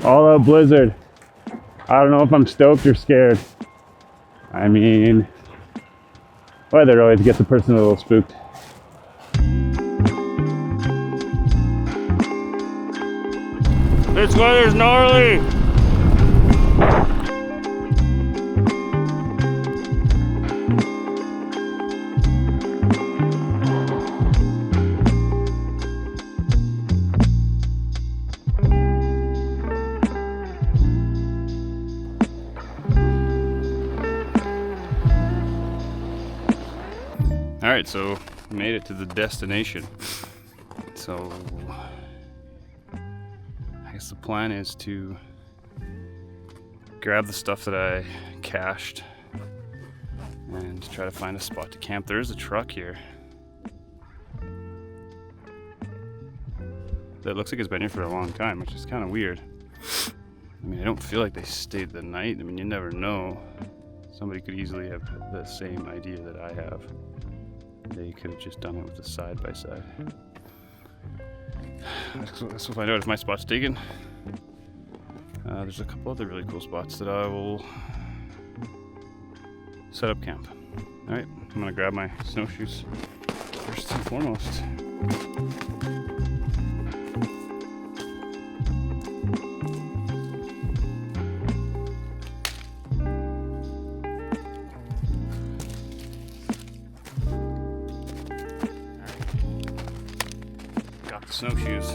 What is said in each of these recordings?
All out blizzard. I don't know if I'm stoked or scared. I mean, weather always gets a person a little spooked. This weather's gnarly! Alright, so made it to the destination. So I guess the plan is to grab the stuff that I cached and try to find a spot to camp. There is a truck here that looks like it's been here for a long time, which is kind of weird. I mean, I don't feel like they stayed the night. I mean, you never know. Somebody could easily have the same idea that I have. They could have just done it with a side-by-side. Let's find out if my spot's taken. There's a couple other really cool spots that I will set up camp. Alright, I'm gonna grab my snowshoes first and foremost. Snowshoes.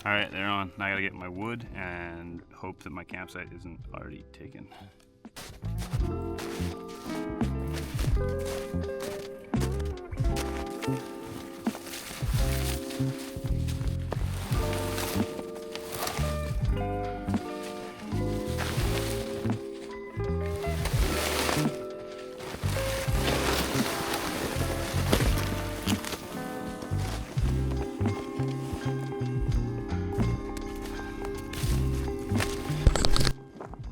Alright, they're on. Now I gotta get my wood and hope that my campsite isn't already taken.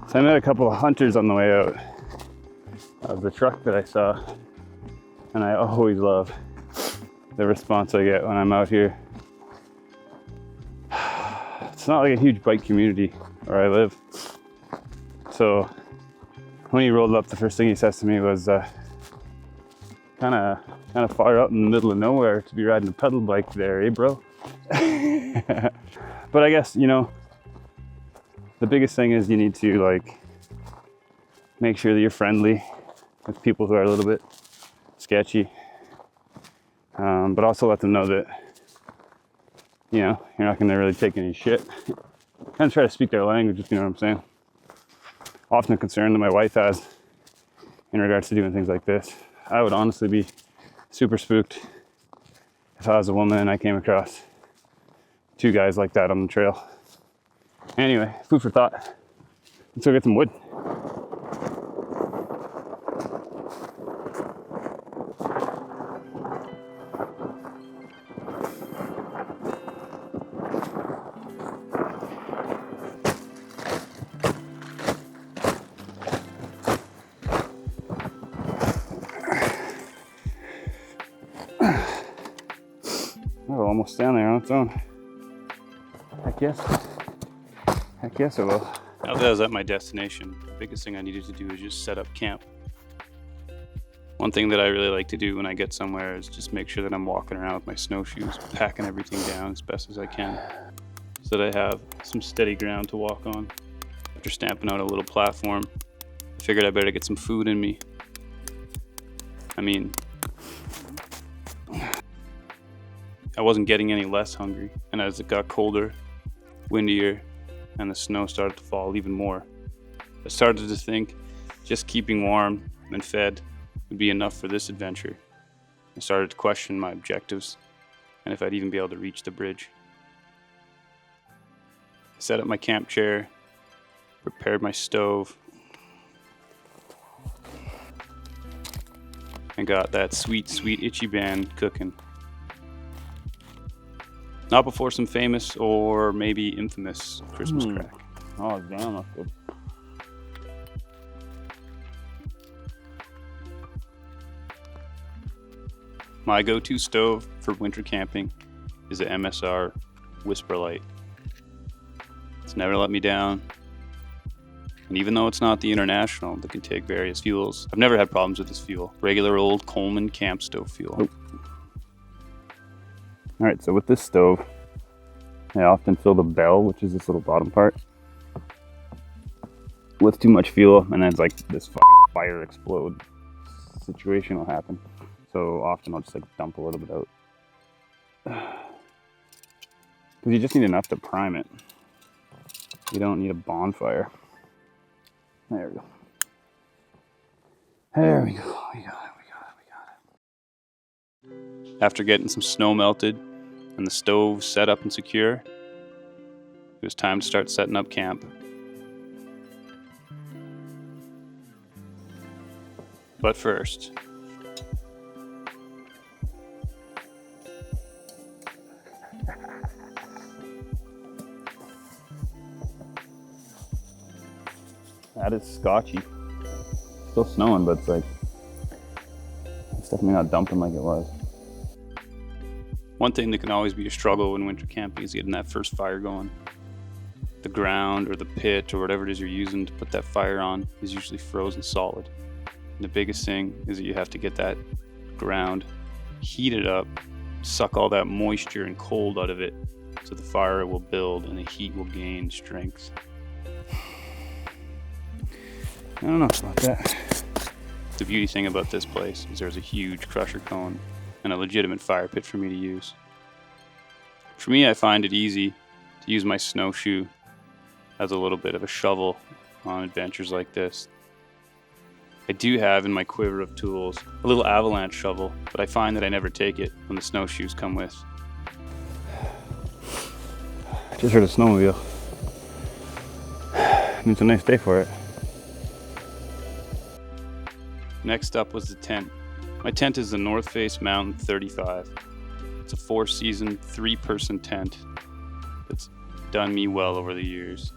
So I met a couple of hunters on the way out of the truck that I saw, and I always love the response I get when I'm out here. It's not like a huge bike community where I live, so when he rolled up, the first thing he says to me was kind of far out in the middle of nowhere to be riding a pedal bike there, eh bro? But I guess, you know, the biggest thing is you need to like make sure that you're friendly with people who are a little bit sketchy, but also let them know that, you know, you're not going to really take any shit. Kind of try to speak their language, if you know what I'm saying. Often a concern that my wife has in regards to doing things like this. I would honestly be super spooked if I was a woman and I came across two guys like that on the trail. Anyway, food for thought. Let's go get some wood. Oh, almost down there on its own. Heck yes I will. Now that I was at my destination, the biggest thing I needed to do is just set up camp. One thing that I really like to do when I get somewhere is just make sure that I'm walking around with my snowshoes, packing everything down as best as I can, so that I have some steady ground to walk on. After stamping out a little platform, I figured I better get some food in me. I mean, I wasn't getting any less hungry, and as it got colder, windier, and the snow started to fall even more, I started to think just keeping warm and fed would be enough for this adventure. I started to question my objectives and if I'd even be able to reach the bridge. I set up my camp chair, prepared my stove, and got that sweet, sweet itchy band cooking. Not before some famous or maybe infamous Christmas crack. Oh damn, that's good. My go-to stove for winter camping is the MSR Whisper Light. It's never let me down. And even though it's not the International that can take various fuels, I've never had problems with this fuel. Regular old Coleman camp stove fuel. Oh. All right, so with this stove, I often fill the bell, which is this little bottom part, with too much fuel, and then it's like this fire explode situation will happen. So often I'll just like dump a little bit out. Because you just need enough to prime it. You don't need a bonfire. There we go. There we go. We got it. After getting some snow melted and the stove set up and secure, it was time to start setting up camp. But first, that is scotchy. Still snowing, but it's like, it's definitely not dumping like it was. One thing that can always be a struggle when winter camping is getting that first fire going. The ground or the pit or whatever it is you're using to put that fire on is usually frozen solid. And the biggest thing is that you have to get that ground heated up, suck all that moisture and cold out of it so the fire will build and the heat will gain strength. I don't know about that. The beauty thing about this place is there's a huge crusher cone and a legitimate fire pit for me to use. For me, I find it easy to use my snowshoe as a little bit of a shovel on adventures like this. I do have in my quiver of tools a little avalanche shovel, but I find that I never take it when the snowshoes come with. I just heard a snowmobile. It's a nice day for it. Next up was the tent. My tent is the North Face Mountain 35. It's a 4-season, 3-person tent that's done me well over the years.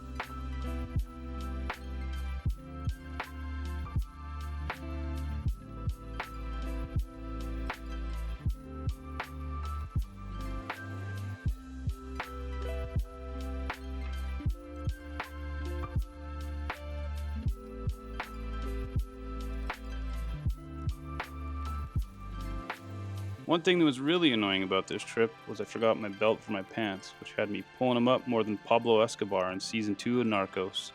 One thing that was really annoying about this trip was I forgot my belt for my pants, which had me pulling them up more than Pablo Escobar in season 2 of Narcos.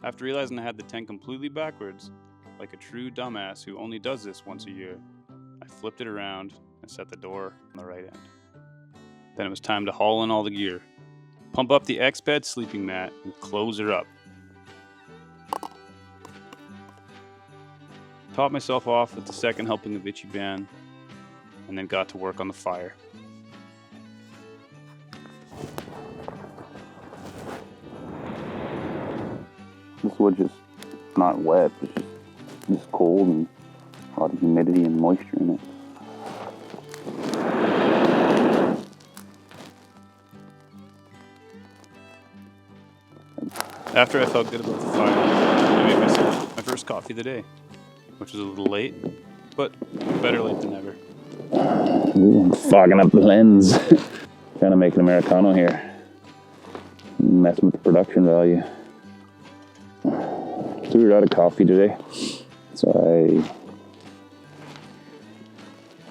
After realizing I had the tent completely backwards, like a true dumbass who only does this once a year, I flipped it around and set the door on the right end. Then it was time to haul in all the gear, pump up the X-Bed sleeping mat, and close her up. Topped myself off with the second helping of Itchy Ban, and then got to work on the fire. This wood's just not wet, it's just cold and a lot of humidity and moisture in it. After I felt good about the fire, I made myself my first coffee of the day, which was a little late, but better late than never. Ooh, I'm fogging up the lens. Trying to make an Americano here. Messing with the production value. So we were out of coffee today, so I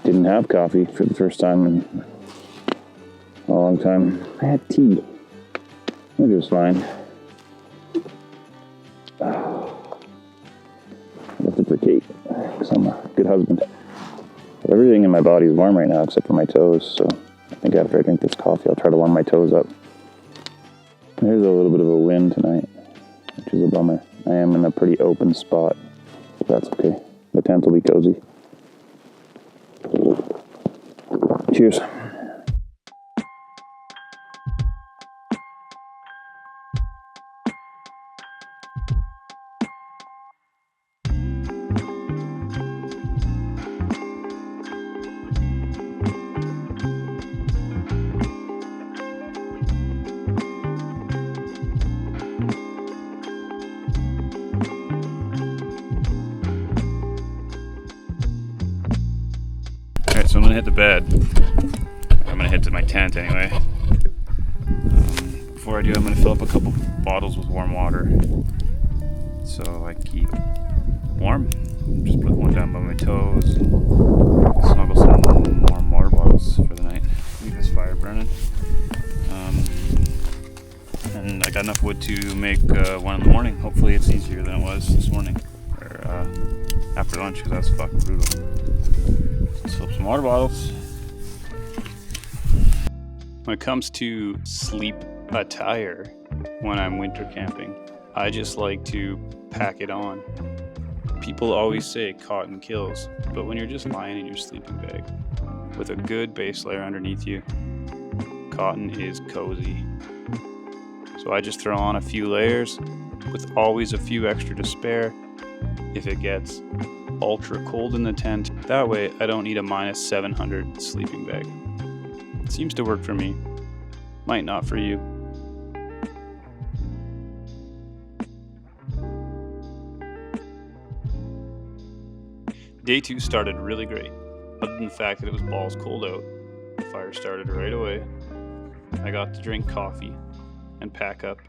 didn't have coffee for the first time in a long time. I had tea, which was fine. I left it for Kate, because I'm a good husband. But everything in my body is warm right now except for my toes, so I think after I drink this coffee I'll try to warm my toes up. There's a little bit of a wind tonight, which is a bummer. I am in a pretty open spot, but that's okay. The tent will be cozy. Cheers. Alright, so I'm gonna hit the bed. I'm gonna head to my tent anyway. Before I do, I'm gonna fill up a couple bottles with warm water so I keep warm. Just put one down by my toes, snuggle some warm water bottles for the night. Leave this fire burning. And I got enough wood to make one in the morning. Hopefully it's easier than it was this morning, or after lunch, because that's fucking brutal. Let's fill up some water bottles. When it comes to sleep attire when I'm winter camping, I just like to pack it on. People always say cotton kills, but when you're just lying in your sleeping bag with a good base layer underneath you, cotton is cozy. So I just throw on a few layers with always a few extra to spare if it gets ultra cold in the tent. That way I don't need a -700 sleeping bag. It seems to work for me. Might not for you. Day 2 started really great. Other than the fact that it was balls cold out, the fire started right away. I got to drink coffee and pack up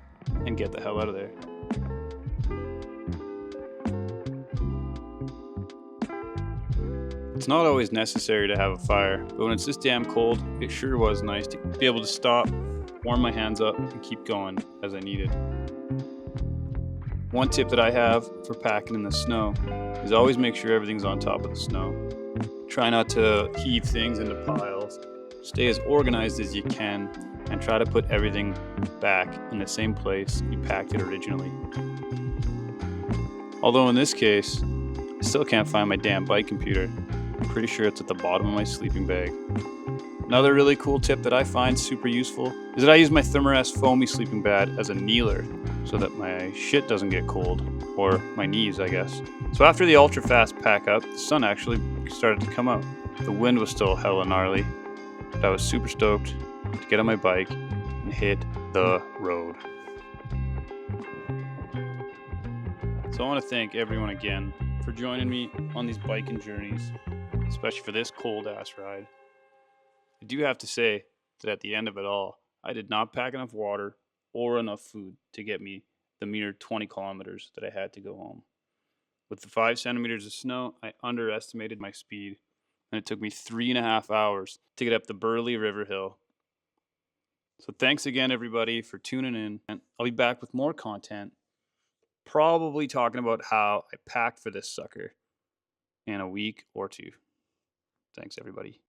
and get the hell out of there. It's not always necessary to have a fire, but when it's this damn cold, it sure was nice to be able to stop, warm my hands up, and keep going as I needed. One tip that I have for packing in the snow is always make sure everything's on top of the snow. Try not to heave things into piles. Stay as organized as you can and try to put everything back in the same place you packed it originally. Although in this case, I still can't find my damn bike computer. I'm pretty sure it's at the bottom of my sleeping bag. Another really cool tip that I find super useful is that I use my Thermarest foamy sleeping pad as a kneeler so that my shit doesn't get cold, or my knees, I guess. So after the ultra fast pack up, the sun actually started to come out. The wind was still hella gnarly, but I was super stoked to get on my bike and hit the road. So I want to thank everyone again for joining me on these biking journeys, especially for this cold ass ride. I do have to say that at the end of it all, I did not pack enough water or enough food to get me the mere 20 kilometers that I had to go home. With the 5 centimeters of snow, I underestimated my speed, and it took me 3.5 hours to get up the Burley River Hill. So thanks again, everybody, for tuning in. And I'll be back with more content, probably talking about how I packed for this sucker in a week or two. Thanks, everybody.